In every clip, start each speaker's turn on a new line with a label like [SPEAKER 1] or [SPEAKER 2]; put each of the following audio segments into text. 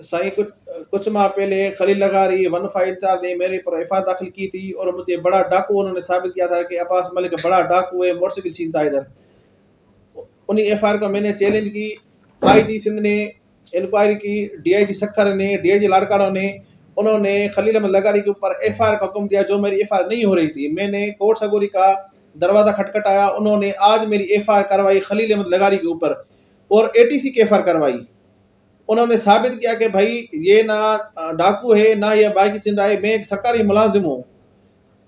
[SPEAKER 1] साईं कुछ माह पहले खलील लगारी 154 ने मेरे पर एफआईआर दाखिल की थी और मुझे बड़ा डाकू उन्होंने साबित किया था कि अब्बास मलिक बड़ा डाकू है, मोटरसाइकिल छीनता है इधर। उन्हीं एफआईआर को मैंने चैलेंज की। आईजी सिंध ने इंक्वायरी की, डीआईजी सक्खर ने, डीआईजी लाड़काना ने, उन्होंने खलील अहमद लगारी के ऊपर एफआईआर का हुक्म दिया जो मेरी एफआईआर नहीं हो रही थी। मैंने कोर्ट सगोरी का दरवाजा खटखटाया, उन्होंने आज मेरी एफआईआर करवाई खलील अहमद लगारी के ऊपर और एटीसी की एफआईआर करवाई। उन्होंने साबित किया कि भाई ये ना डाकू है ना ये बाइक छीन रहा है, मैं एक सरकारी मुलाजिम हूँ।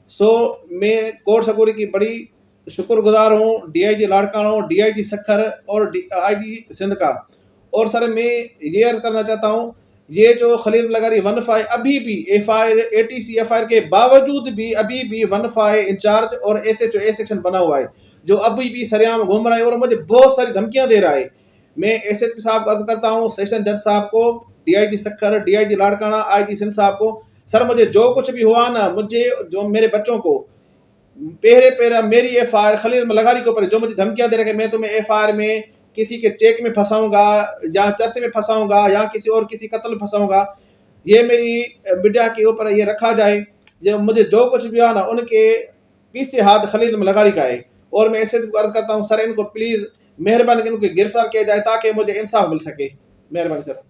[SPEAKER 1] सो मैं कोर्ट सगोरी की बड़ी शुक्रगुजार हूँ, डीआईजी लाड़काना, डीआईजी सक्खर और आईजी सिंध का। और सर मैं ये अर्ज करना चाहता हूँ, ये जो खलील लगारी 15 अभी भी एफआईआर एटीसी एफआईआर के बावजूद भी अभी भी 15 इंचार्ज और एसएचओ ए सेक्शन बना हुआ है, जो अभी भी सरेआम घूम रहा है और मुझे बहुत सारी धमकियां दे रहा है। मैं एसएचओ साहब को अर्ज करता हूँ, सेशन जज साहब को, DIG Sukkur, DIG Larkana, IG Sindh साहब को, सर मुझे जो कुछ भी हुआ ना, मुझे जो मेरे बच्चों को पहरे पहरा मेरी एफआईआर खलील लगारी के ऊपर जो मुझे धमकियां दे रहे कि मैं तुम्हें एफआईआर में किसी के चेक में फंसाऊंगा या चर्चे में फंसाऊंगा या किसी और किसी कत्ल में फंसाऊंगा, ये मेरी मीडिया के ऊपर ये रखा जाए। जो मुझे जो कुछ भी हुआ ना, उनके पीछे हाथ खलील लगारी का है। और मैं ऐसे अर्ज करता हूँ सर, इनको प्लीज मेहरबानी इनको गिरफ्तार किया जाए ताकि मुझे इंसाफ मिल सके। मेहरबानी सर।